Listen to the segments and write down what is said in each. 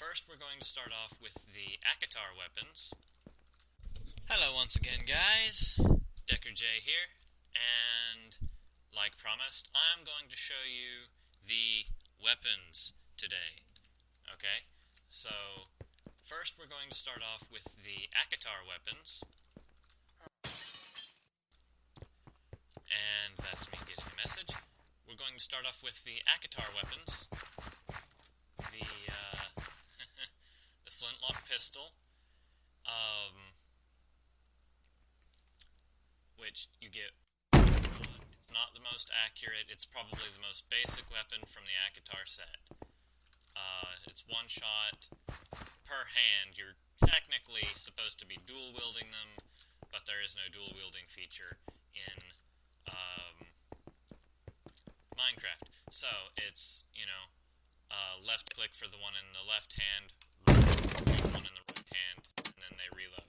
First, we're going to start off with the Akatar weapons. Hello once again, guys. Decker J here, and like promised, I'm going to show you the weapons today. Okay, so first we're going to start off with the Akatar weapons. And that's me getting a message. We're going to start off with the Akatar weapons. The the flintlock pistol, which you get. It's not the most accurate. It's probably the most basic weapon from the Akatar set. It's one shot per hand. You're technically supposed to be dual wielding them, but there is no dual wielding feature in Minecraft. So it's, left click for the one in the left hand, the one in the right hand, and then they reload.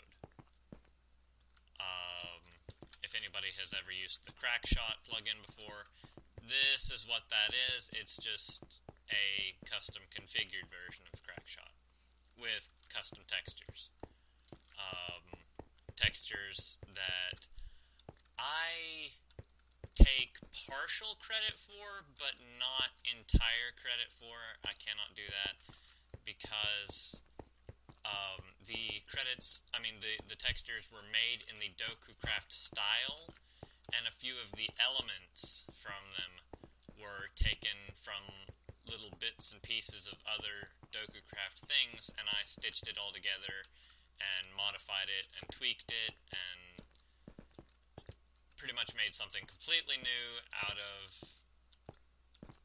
If anybody has ever used the Crackshot plugin before, this is what that is. It's just a custom configured version of Crackshot with custom textures. Textures that I take partial credit for, but not entire credit for. I cannot do that because the textures were made in the DokuCraft style, and a few of the elements from them were taken from little bits and pieces of other DokuCraft things, and I stitched it all together and modified it and tweaked it and pretty much made something completely new out of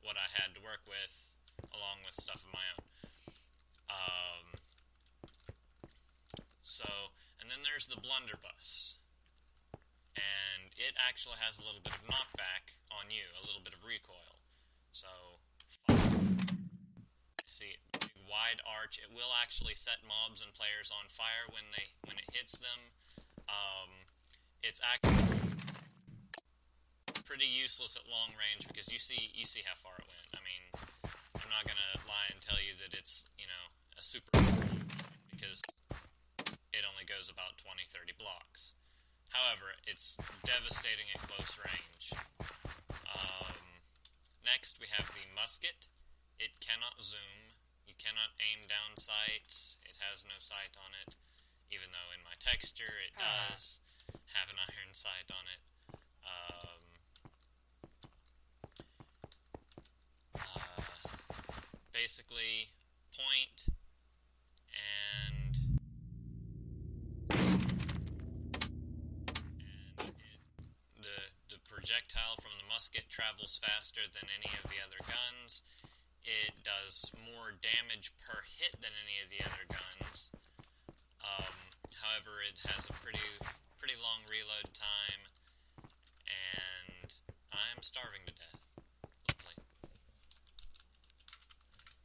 what I had to work with, along with stuff of my own. And then there's the Blunderbuss. And it actually has a little bit of knockback on you, a little bit of recoil. So, see, big wide arch. It will actually set mobs and players on fire when it hits them. It's actually pretty useless at long range because you see how far it went. I mean, I'm not gonna lie and tell you that it's, a super because it only goes about 20-30 blocks. However, it's devastating at close range. Next, we have the musket. It cannot zoom. You cannot aim down sights. It has no sight on it, even though in my texture it does have an iron sight on it. Basically, point and the projectile from the musket travels faster than any of the other guns. It does more damage per hit than any of the other guns. However, it has a pretty long reload time, and I'm starving to death. Lovely.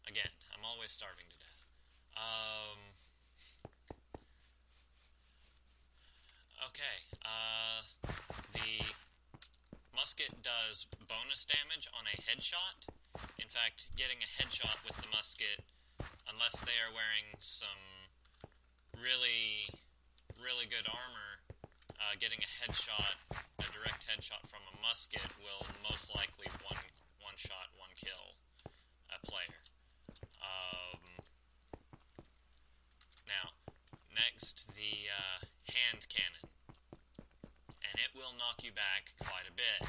Again, I'm always starving to death. Okay, the musket does bonus damage on a headshot. In fact, getting a headshot with the musket, unless they are wearing some really, really good armor, getting a direct headshot from a musket will most likely one shot, one kill a player. Now, next, the hand cannon. And it will knock you back quite a bit.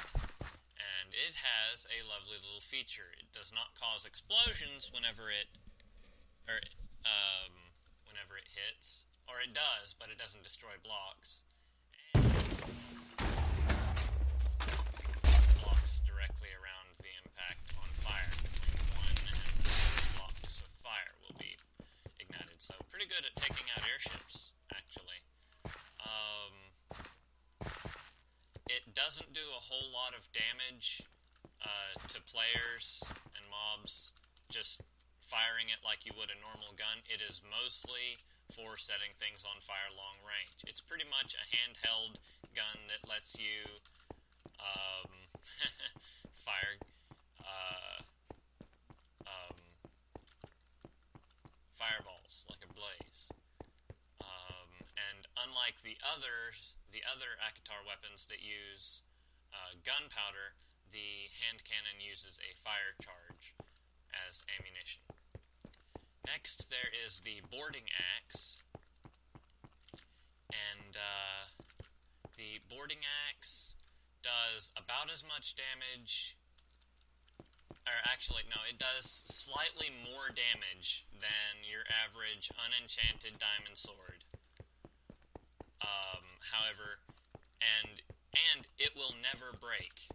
And it has a lovely little feature. It does not cause explosions whenever it hits. Or it does, but it doesn't destroy blocks. And blocks directly around the impact on fire. Between 1 and 2 blocks of fire will be ignited. So pretty good at taking out airships, actually. It doesn't do a whole lot of damage to players and mobs just firing it like you would a normal gun. It is mostly for setting things on fire long range. It's pretty much a handheld gun that lets you fire fireball flames, like a blaze. And unlike the other Akatar weapons that use gunpowder, the hand cannon uses a fire charge as ammunition. Next, there is the boarding axe, and the boarding axe does about as much damage, or actually, no, it does slightly more damage than your average unenchanted diamond sword. However, and it will never break.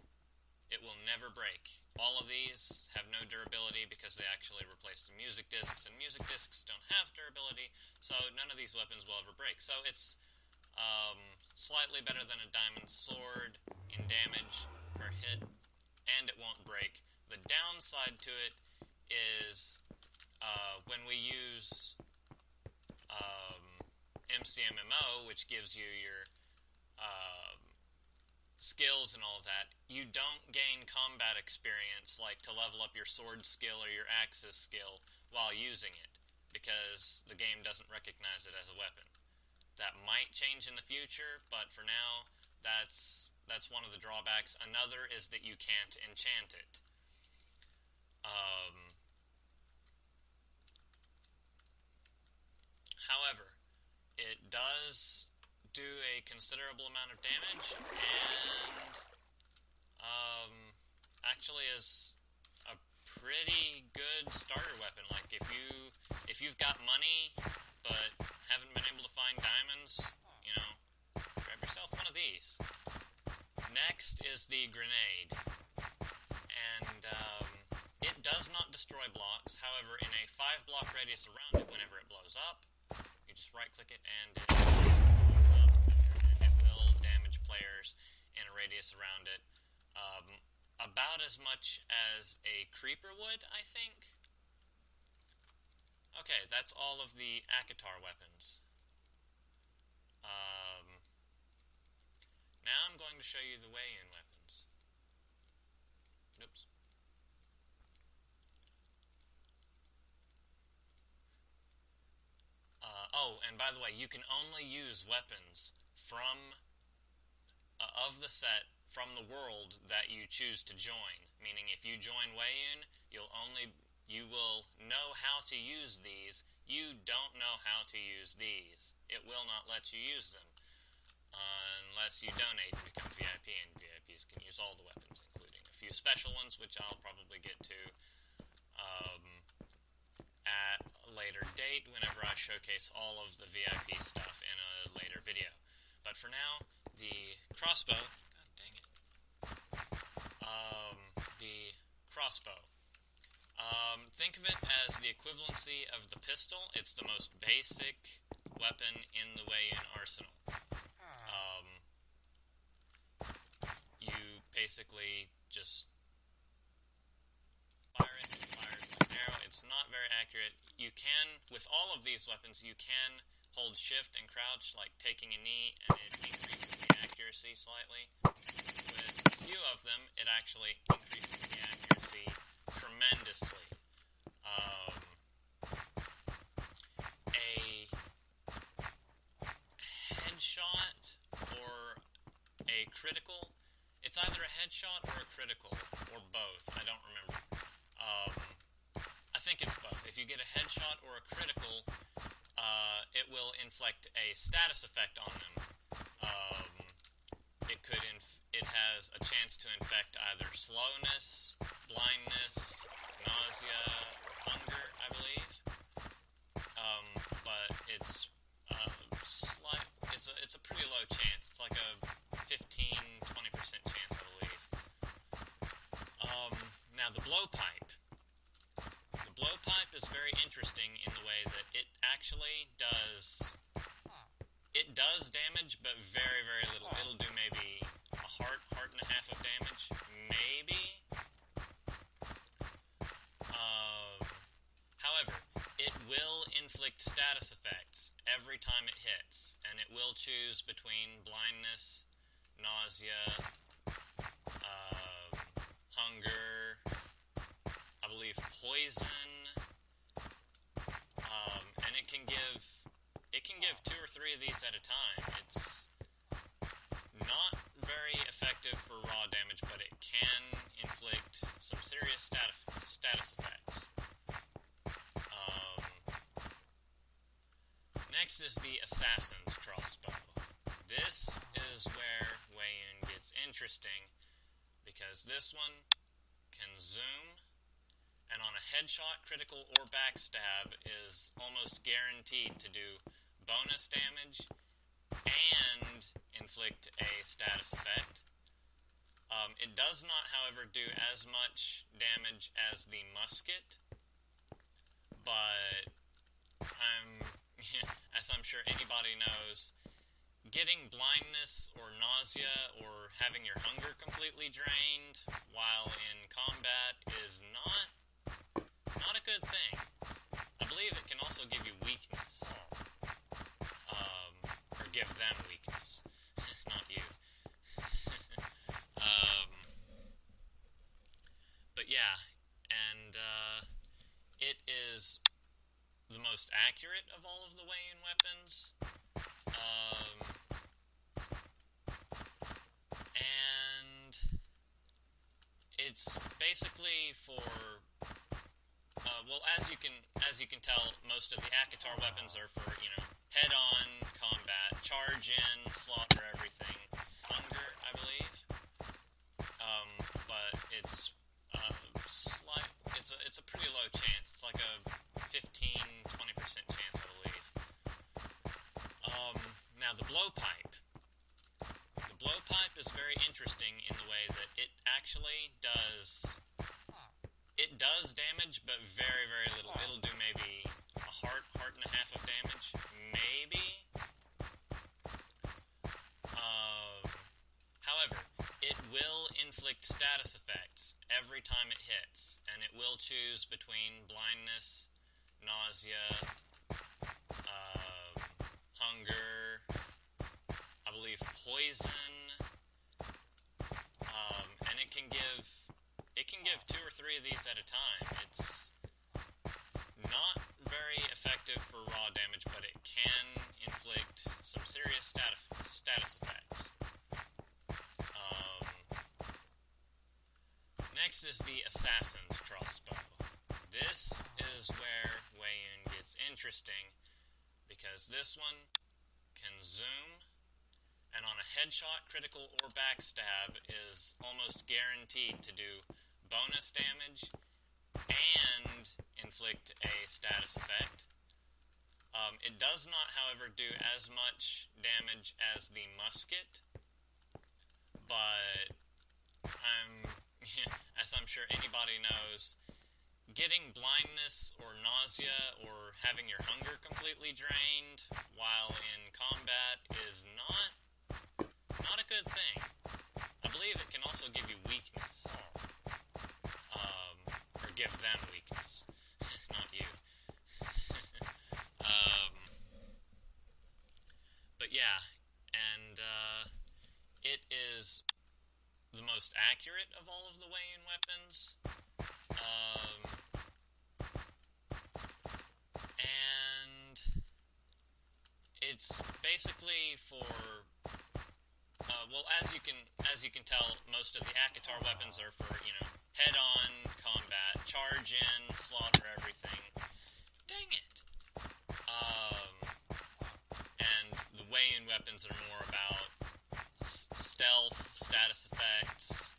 It will never break. All of these have no durability because they actually replace the music discs, and music discs don't have durability, so none of these weapons will ever break. So it's slightly better than a diamond sword in damage per hit, and it won't break. The downside to it is when we use MCMMO, which gives you your skills and all of that, you don't gain combat experience like to level up your sword skill or your axis skill while using it, because the game doesn't recognize it as a weapon. That might change in the future, but for now, that's one of the drawbacks. Another is that you can't enchant it. However, it does do a considerable amount of damage, and actually is a pretty good starter weapon. Like if you've got money but haven't been able to find diamonds, grab yourself one of these. Next is the grenade, and it does not destroy blocks. However, in a 5-block radius around it, whenever it blows up, you just right-click it and it blows up, and it will damage players in a radius around it. About as much as a creeper would, I think. Okay, that's all of the Akatar weapons. Now I'm going to show you the Wei-Yun weapons. Oops. And by the way, you can only use weapons from of the set from the world that you choose to join. Meaning, if you join Wei-Yun, you will know how to use these. You don't know how to use these. It will not let you use them unless you donate and become VIP, and VIPs can use all the weapons, including a few special ones, which I'll probably get to at a later date whenever I showcase all of the VIP stuff in a later video. But for now, the crossbow... God dang it. The crossbow. Think of it as the equivalency of the pistol. It's the most basic weapon in the Wei-Yun arsenal. You basically just fire it, it fires like an arrow. It's not very accurate. You can, with all of these weapons, you can hold shift and crouch, like taking a knee, and it increases the accuracy slightly. With a few of them, it actually increases the accuracy tremendously. A headshot or a critical, it's either a headshot or a critical, or both, I don't remember. I think it's both. If you get a headshot or a critical, it will inflict a status effect on them. It has a chance to infect either slowness, blindness, nausea, hunger, I believe. But it's it's a pretty low chance. It's like a 15-20% chance, I believe. Now the blowpipe. The blowpipe is very interesting in the way that it actually does damage, but very, very little. It'll do maybe a heart and a half of damage, maybe. However, it will inflict status effects every time it hits, and it will choose between blindness, nausea, hunger, I believe poison, and it can is the Assassin's Crossbow. This is where Weiyun gets interesting, because this one can zoom, and on a headshot, critical, or backstab is almost guaranteed to do bonus damage and inflict a status effect. It does not, however, do as much damage as the musket, but as I'm sure anybody knows, getting blindness or nausea or having your hunger completely drained while in combat is not a good thing. I believe it can also give you weakness. Or give them weakness. Not you. But yeah, and it is the most accurate of all of the Weiyun weapons. And it's basically for well, as you can tell, most of the ACOTAR weapons are for, head-on combat, charge in, slaughter everything, hunger, I believe. But it's it's a pretty low chance. It's like a 15-20% chance, I believe. Now the blowpipe. The blowpipe is very interesting in the way that it actually does damage, but very, very little. It'll do maybe a heart and a half of damage, maybe. However, it will inflict status effects every time it hits, and it will choose between blindness, nausea, hunger, I believe poison, and it can give 2 or 3 of these at a time. It's not very effective for raw damage, but it can inflict some serious status effects. Next is the Assassin's Crossbow. This is where Weiyun gets interesting, because this one can zoom, and on a headshot, critical, or backstab is almost guaranteed to do bonus damage and inflict a status effect. It does not, however, do as much damage as the musket, but as I'm sure anybody knows, getting blindness or nausea or having your hunger completely drained while in combat is not a good thing. I believe it can also give you weakness. Or give them weakness. Not you. But yeah, and it is the most accurate of all of the Weiyun weapons. And it's basically for well, as you can tell, most of the ACOTAR weapons are for, head-on combat, charge in, slaughter everything. Dang it! And the Weiyun weapons are more about stealth, status effects,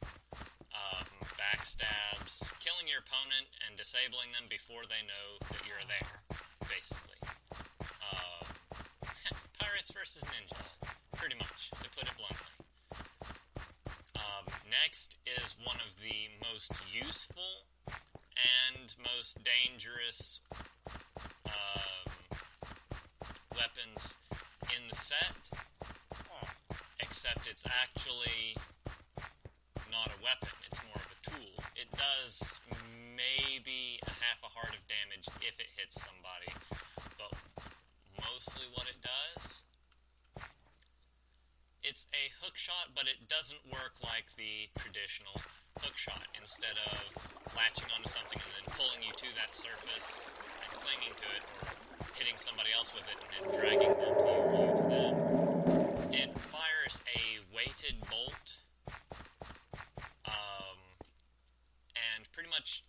backstabs, killing your opponent and disabling them before they know that you're there, basically. Pirates versus ninjas, pretty much, to put it bluntly. Next is one of the most useful and most dangerous weapons in the set, except it's actually not a weapon, it's more of a tool. It does maybe a half a heart of damage if it hits somebody, but mostly what it does, it's a hook shot, but it doesn't work like the traditional hook shot. Instead of latching onto something and then pulling you to that surface and clinging to it, or hitting somebody else with it and then dragging them to you to them, it fires a weighted bolt, and pretty much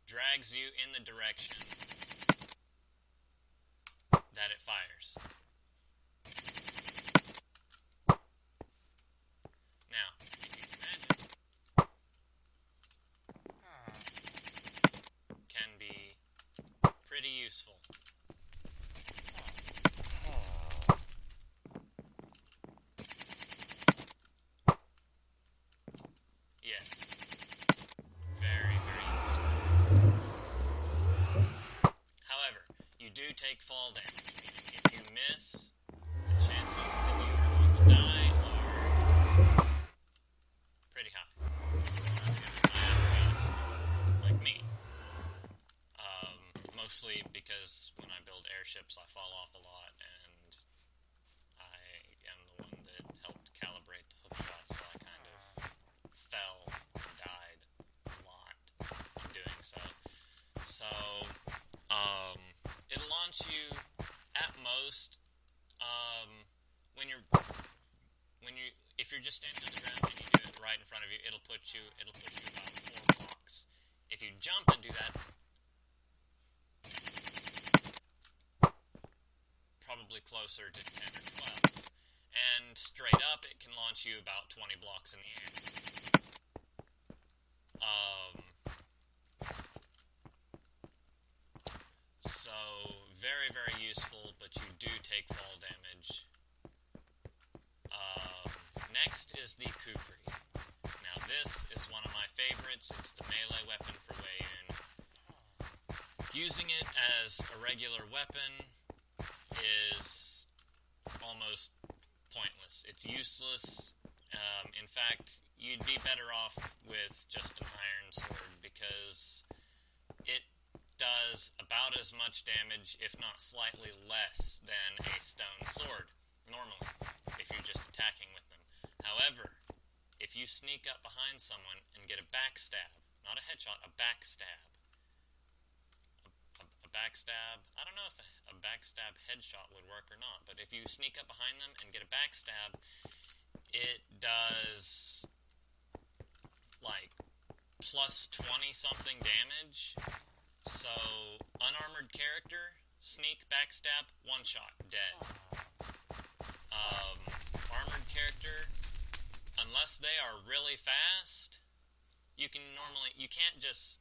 drags you in the direction that it fires. fall damage. Meaning if you miss, the chances that you are going to die are pretty high. Like me. Mostly because when I build airships, I fall off a lot, and I am the one that helped calibrate the hookshot, so I kind of fell and died a lot in doing so. So, it'll launch you at most, if you're just standing on the ground and you do it right in front of you, it'll put you about 4 blocks. If you jump and do that, probably closer to 10 or 12. And straight up, it can launch you about 20 blocks in the air. So, very, very useful, but you do take fall damage. Next is the Kukri. Now, this is one of my favorites. It's the melee weapon for Weiyun. Using it as a regular weapon is almost pointless. It's useless. In fact, you'd be better off with just an iron sword because it does about as much damage, if not slightly less, than a stone sword, normally, if you're just attacking with them. However, if you sneak up behind someone and get a backstab, not a headshot, a backstab, I don't know if a backstab headshot would work or not, but if you sneak up behind them and get a backstab, it does like plus 20 something damage. So unarmored character, sneak, backstab, one shot, dead. Armored character, unless they are really fast, you can't just.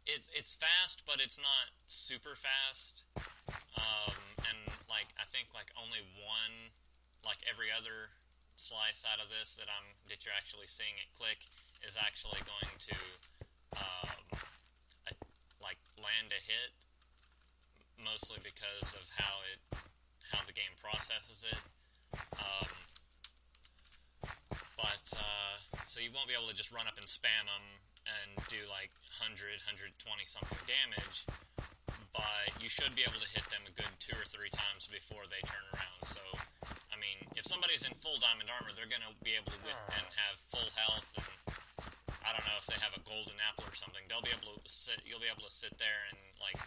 It's fast, but it's not super fast. And like I think like only one, like every other slice out of this that you're actually seeing it click is actually going to like land a hit, mostly because of how the game processes it. So you won't be able to just run up and spam them and do like 120 something damage, but you should be able to hit them a good 2 or 3 times before they turn around. So, I mean, if somebody's in full diamond armor, they're going to be able to and have full health, and I don't know if they have a golden apple or something. You'll be able to sit there and like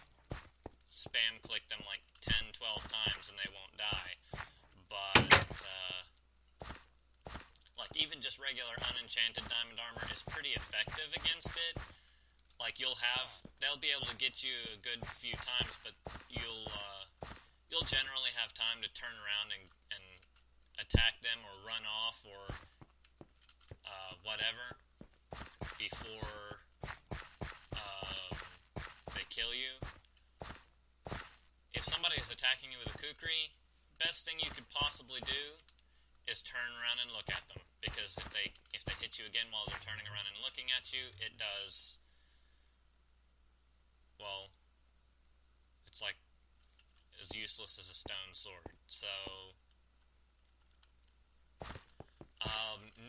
spam click them like 10, 12 times and they won't die. But like even just regular unenchanted diamond armor is pretty effective against it. Like they'll be able to get you a good few times, but you'll generally have time to turn around and attack them or run off or whatever before they kill you. If somebody is attacking you with a kukri, best thing you could possibly do is turn around and look at them, because if they hit you again while they're turning around and looking at you, it does, well, it's like as useless as a stone sword. So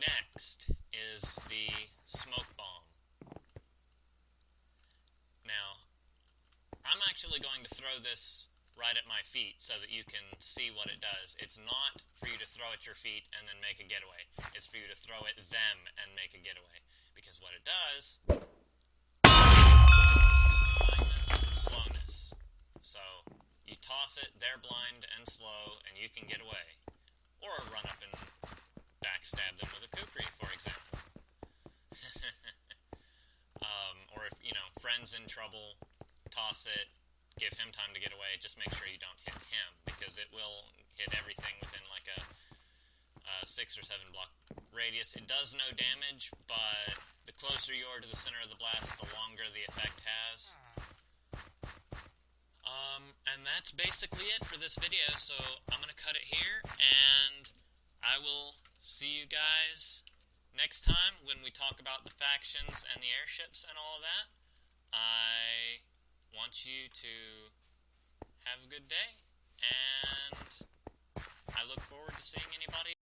next is the smoke bomb. Now, I'm actually going to throw this right at my feet so that you can see what it does. It's not for you to throw at your feet and then make a getaway. It's for you to throw at them and make a getaway. Because what it does, blindness, slowness. So you toss it, they're blind and slow, and you can get away. Or run up and backstab them with a kukri, for example. Or if, friend's in trouble, toss it, give him time to get away, just make sure you don't hit him, because it will hit everything within like a 6 or 7 block radius. It does no damage, but the closer you are to the center of the blast, the longer the effect has. And that's basically it for this video, so I'm going to cut it here, and I will see you guys next time when we talk about the factions and the airships and all of that. I want you to have a good day, and I look forward to seeing anybody